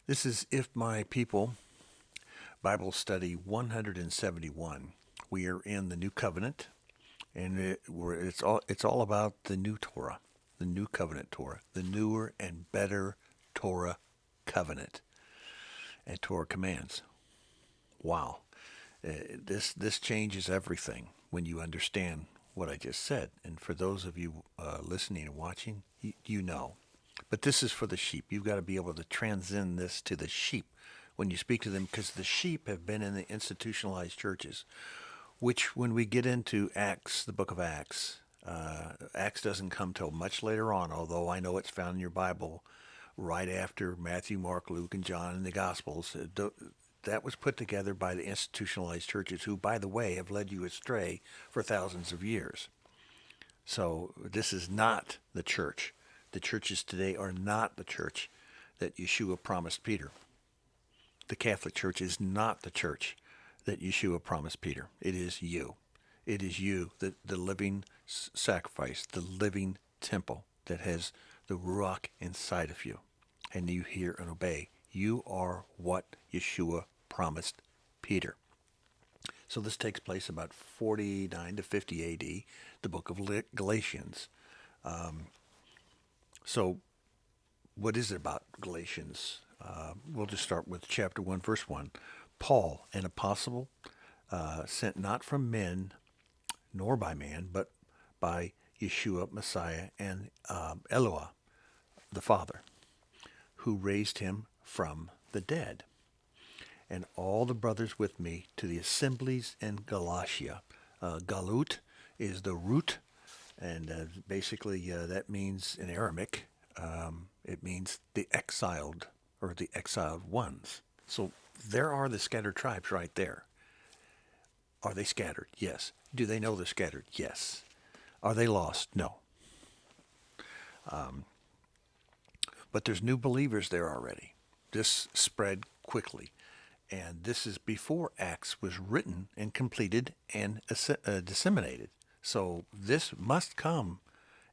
This is If My People, Bible Study 171. We are in the New Covenant, and it's all about the new Torah, the New Covenant Torah, the newer and better Torah covenant and Torah commands. Wow, this changes everything when you understand what I just said. And for those of you listening and watching, you know. But this is for the sheep. You've got to be able to transcend this to the sheep when you speak to them, because the sheep have been in the institutionalized churches, which when we get into Acts, the book of Acts, Acts doesn't come till much later on, although I know it's found in your Bible right after Matthew, Mark, Luke, and John in the Gospels. That was put together by the institutionalized churches who, by the way, have led you astray for thousands of years. So this is not the church. The churches today are not the church that Yeshua promised Peter. The Catholic Church is not the church that Yeshua promised Peter. It is you. It is you, the living sacrifice, the living temple that has the Ruach inside of you. And you hear and obey. You are what Yeshua promised Peter. So this takes place about 49 to 50 A.D., the book of Galatians. So what is it about Galatians? We'll just start with chapter 1, verse 1. Paul, an apostle, sent not from men, nor by man, but by Yeshua, Messiah, and Eloah, the Father, who raised him from the dead. And all the brothers with me to the assemblies in Galatia. Galut is the root, and basically that means in Aramaic, it means the exiled or the exiled ones. So there are the scattered tribes right there. Are they scattered? Yes. Do they know they're scattered? Yes. Are they lost? No. But there's new believers there already. This spread quickly. And this is before Acts was written and completed and disseminated. So this must come,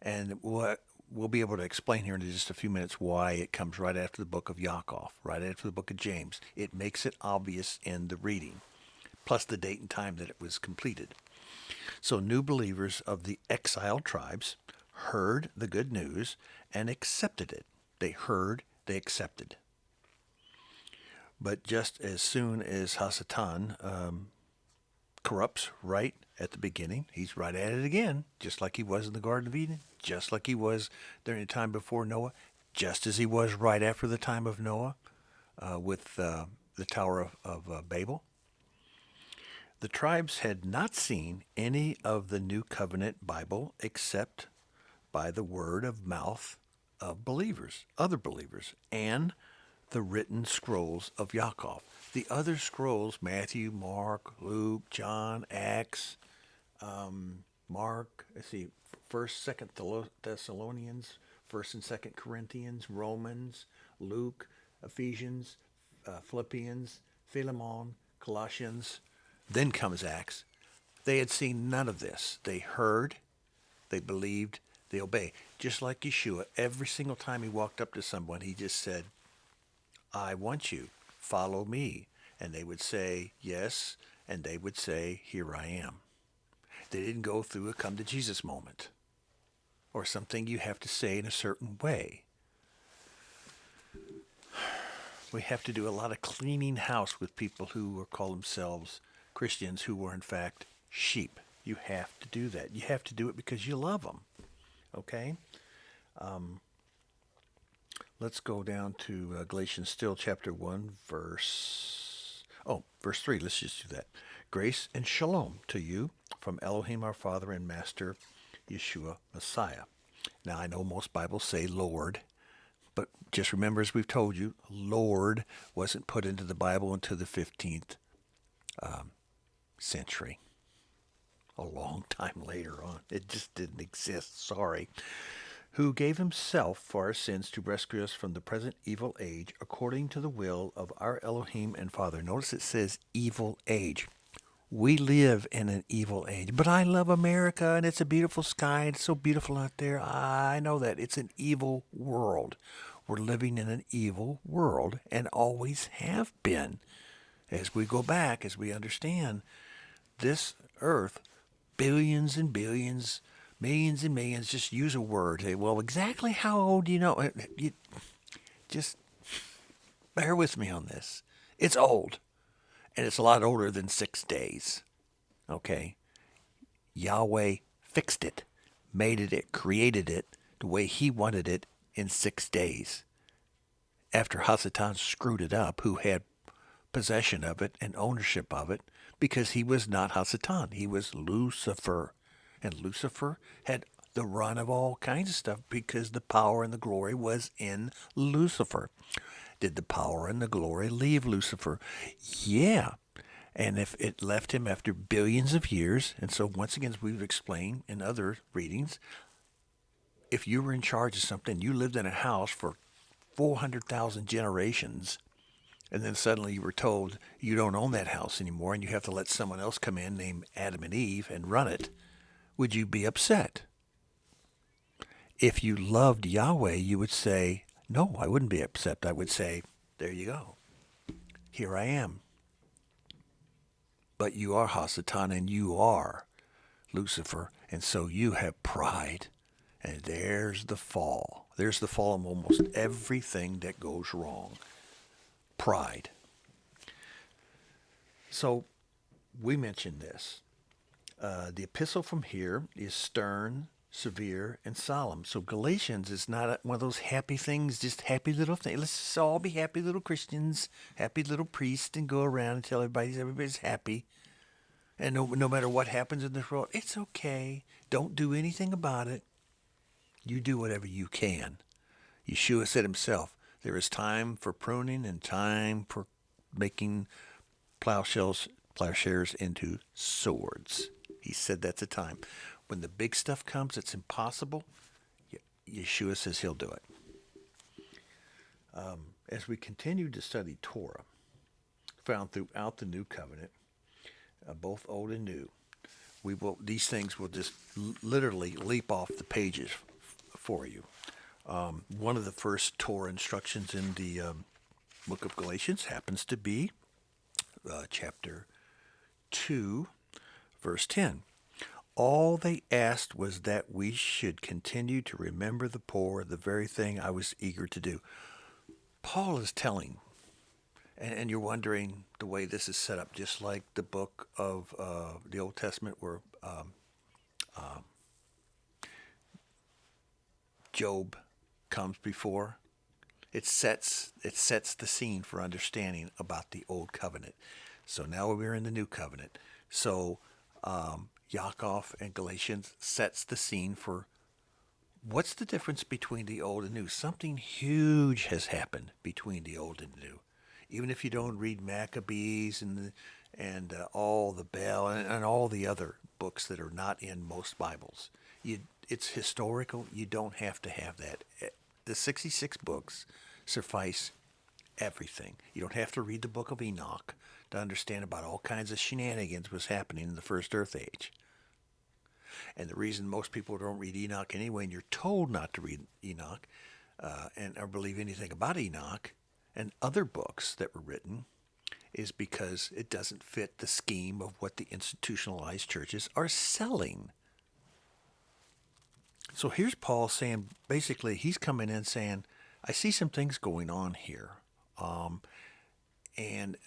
and we'll be able to explain here in just a few minutes why it comes right after the book of Yaakov, right after the book of James. It makes it obvious in the reading, plus the date and time that it was completed. So new believers of the exiled tribes heard the good news and accepted it. They heard, they accepted. But just as soon as HaSatan corrupts right at the beginning, he's right at it again, just like he was in the Garden of Eden, just like he was during the time before Noah, just as he was right after the time of Noah with the Tower of Babel. The tribes had not seen any of the New Covenant Bible except by the word of mouth of believers, other believers, and the written scrolls of Yaakov. The other scrolls, Matthew, Mark, Luke, John, Acts, Mark, let's see, 1st, 2nd Thessalonians, 1st and 2nd Corinthians, Romans, Luke, Ephesians, Philippians, Philemon, Colossians. Then comes Acts. They had seen none of this. They heard, they believed, they obeyed. Just like Yeshua, every single time he walked up to someone, he just said, I want you, follow me. And they would say, yes, and they would say, here I am. They didn't go through a come to Jesus moment or something you have to say in a certain way. We have to do a lot of cleaning house with people who call themselves Christians who were in fact sheep. You have to do that. You have to do it because you love them. Okay? Let's go down to Galatians still, chapter 1, verse 3. Let's just do that. Grace and shalom to you from Elohim our Father and Master, Yeshua Messiah. Now, I know most Bibles say Lord, but just remember, as we've told you, Lord wasn't put into the Bible until the 15th century. A long time later on. It just didn't exist. Sorry. Who gave himself for our sins to rescue us from the present evil age, according to the will of our Elohim and Father. Notice it says evil age. We live in an evil age, but I love America, and it's a beautiful sky. It's so beautiful out there. I know that. It's an evil world. We're living in an evil world and always have been. As we go back, as we understand this earth, billions and billions, millions and millions, just use a word. Say, well, exactly how old do you know? You just bear with me on this. It's old, and it's a lot older than 6 days. Okay? Yahweh fixed it, made it, created it the way he wanted it in 6 days. After HaSatan screwed it up, who had possession of it and ownership of it, because he was not HaSatan. He was Lucifer. And Lucifer had the run of all kinds of stuff because the power and the glory was in Lucifer. Did the power and the glory leave Lucifer? Yeah. And if it left him after billions of years, and so once again, as we've explained in other readings, if you were in charge of something, you lived in a house for 400,000 generations, and then suddenly you were told you don't own that house anymore and you have to let someone else come in named Adam and Eve and run it, would you be upset? If you loved Yahweh, you would say, no, I wouldn't be upset. I would say, there you go. Here I am. But you are HaSatan and you are Lucifer, and so you have pride. And there's the fall. There's the fall of almost everything that goes wrong. Pride. So we mentioned this. The epistle from here is stern, severe, and solemn. So Galatians is not one of those happy things, just happy little things. Let's just all be happy little Christians, happy little priests, and go around and tell everybody's happy. And no matter what happens in this world, it's okay. Don't do anything about it. You do whatever you can. Yeshua said himself, there is time for pruning and time for making plowshares into swords. He said that's a time. When the big stuff comes, it's impossible. Yeshua says he'll do it. As we continue to study Torah, found throughout the New Covenant, both old and new, these things will just literally leap off the pages for you. One of the first Torah instructions in the book of Galatians happens to be chapter 2, verse 10. All they asked was that we should continue to remember the poor, the very thing I was eager to do. Paul is telling, and you're wondering the way this is set up, just like the book of the Old Testament where Job comes before. It sets the scene for understanding about the Old Covenant. So now we're in the New Covenant. So Yaakov and Galatians sets the scene for what's the difference between the Old and New. Something huge has happened between the Old and New. Even if you don't read Maccabees and all the Bell and all the other books that are not in most Bibles, it's historical. You don't have to have that. The 66 books suffice everything. You don't have to read the book of Enoch to understand about all kinds of shenanigans was happening in the first Earth Age. And the reason most people don't read Enoch anyway, and you're told not to read Enoch or believe anything about Enoch and other books that were written, is because it doesn't fit the scheme of what the institutionalized churches are selling. So here's Paul saying, basically, he's coming in saying, I see some things going on here. And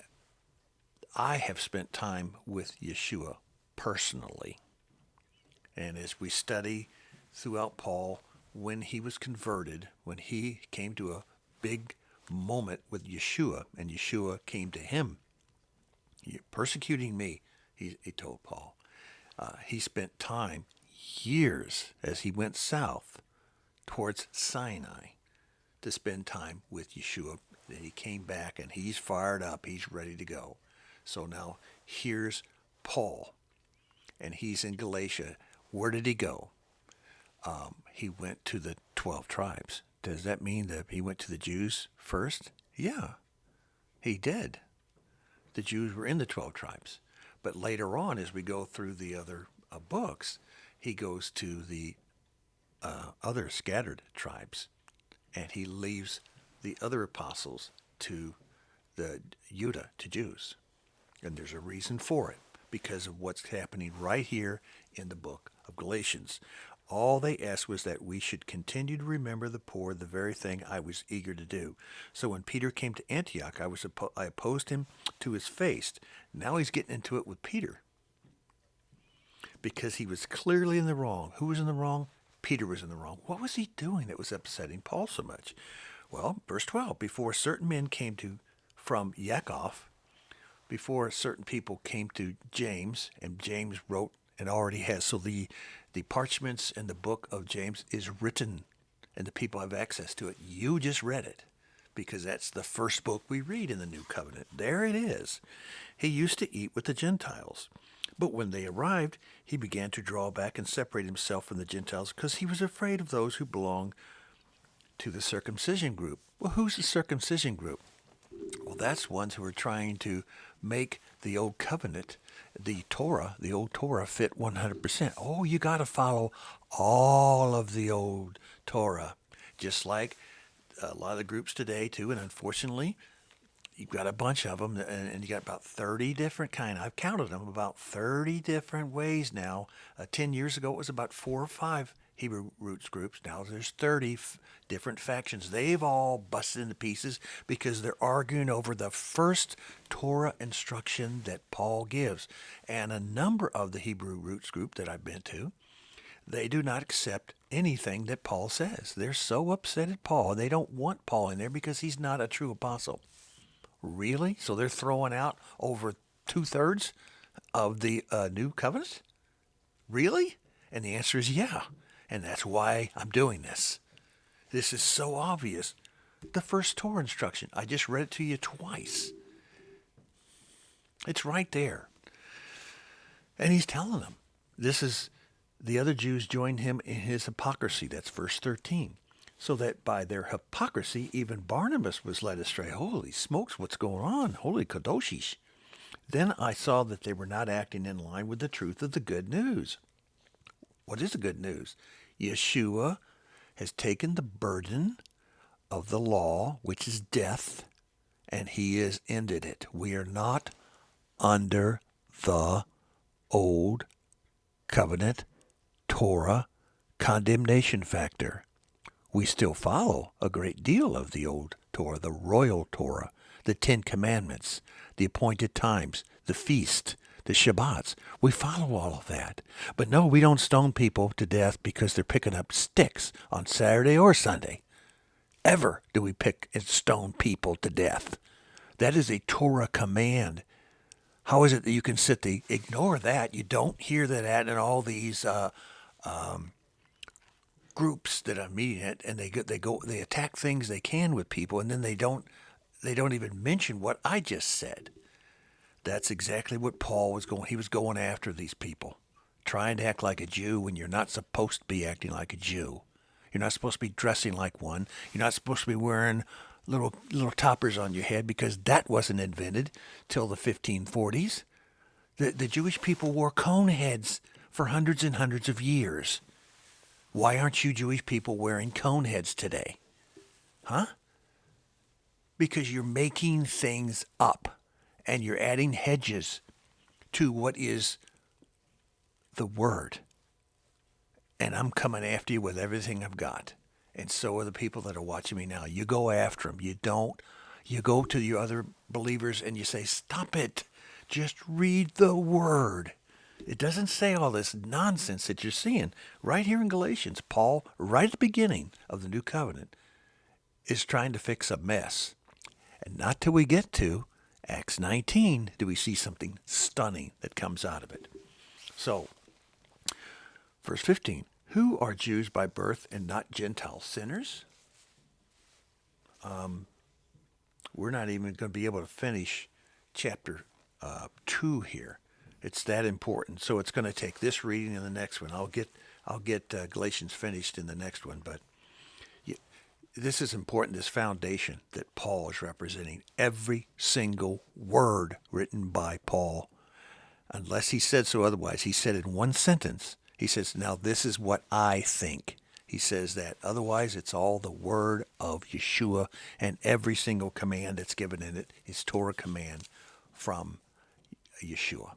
I have spent time with Yeshua personally. And as we study throughout Paul, when he was converted, when he came to a big moment with Yeshua, and Yeshua came to him, you're persecuting me, he told Paul. He spent time, years, as he went south towards Sinai to spend time with Yeshua. Then he came back and he's fired up. He's ready to go. So now here's Paul, and he's in Galatia. Where did he go? He went to the 12 tribes. Does that mean that he went to the Jews first? Yeah, he did. The Jews were in the 12 tribes. But later on, as we go through the other books, he goes to the other scattered tribes, and he leaves the other apostles to the Judah, to Jews. And there's a reason for it, because of what's happening right here in the book of Galatians. All they asked was that we should continue to remember the poor, the very thing I was eager to do. So when Peter came to Antioch, I opposed him to his face. Now he's getting into it with Peter, because he was clearly in the wrong. Who was in the wrong? Peter was in the wrong. What was he doing that was upsetting Paul so much? Well, verse 12, before certain men came from Yakov, before certain people came to James, and James wrote and already has. So the parchments and the book of James is written, and the people have access to it. You just read it, because that's the first book we read in the New Covenant. There it is. He used to eat with the Gentiles. But when they arrived, he began to draw back and separate himself from the Gentiles, because he was afraid of those who belonged to the circumcision group. Well, who's the circumcision group? Well, that's ones who are trying to make the old covenant, the old Torah fit 100%. Oh, you got to follow all of the old Torah, just like a lot of the groups today too. And unfortunately, you've got a bunch of them, and you got about 30 different I've counted them, about 30 different ways now. 10 years ago, it was about 4 or 5 Hebrew roots groups. Now there's 30 different factions. They've all busted into pieces because they're arguing over the first Torah instruction that Paul gives. And a number of the Hebrew roots group that I've been to, they do not accept anything that Paul says. They're so upset at Paul. They don't want Paul in there because he's not a true apostle. Really? So they're throwing out over 2/3 of the new covenant? Really? And the answer is yeah. And that's why I'm doing this. This is so obvious. The first Torah instruction, I just read it to you twice. It's right there. And he's telling them, the other Jews joined him in his hypocrisy. That's verse 13. So that by their hypocrisy, even Barnabas was led astray. Holy smokes, what's going on? Holy kadoshish. Then I saw that they were not acting in line with the truth of the good news. What is the good news? Yeshua has taken the burden of the law, which is death, and he has ended it. We are not under the old covenant Torah condemnation factor. We still follow a great deal of the old Torah, the royal Torah, the 10 Commandments, the appointed times, the feast, the Shabbats. We follow all of that. But no, we don't stone people to death because they're picking up sticks on Saturday or Sunday. Ever do we pick and stone people to death. That is a Torah command. How is it that you can ignore that? You don't hear that in all these groups that I'm meeting at, and they attack things they can with people, and then they don't even mention what I just said. That's exactly what Paul was going. He was going after these people, trying to act like a Jew when you're not supposed to be acting like a Jew. You're not supposed to be dressing like one. You're not supposed to be wearing little toppers on your head, because that wasn't invented till the 1540s. The Jewish people wore cone heads for hundreds and hundreds of years. Why aren't you Jewish people wearing cone heads today? Huh? Because you're making things up, and you're adding hedges to what is the Word. And I'm coming after you with everything I've got. And so are the people that are watching me now. You go after them. You go to your other believers and you say, stop it. Just read the Word. It doesn't say all this nonsense that you're seeing. Right here in Galatians, Paul, right at the beginning of the New Covenant, is trying to fix a mess. And not till we get to Acts 19 do we see something stunning that comes out of it. So, verse 15, who are Jews by birth and not Gentile sinners? We're not even going to be able to finish chapter 2 here. It's that important. So it's going to take this reading and the next one. I'll get Galatians finished in the next one, but this is important, this foundation that Paul is representing. Every single word written by Paul, unless he said so otherwise. He said in one sentence, he says, now this is what I think. He says that. Otherwise, it's all the word of Yeshua, and every single command that's given in it is Torah command from Yeshua.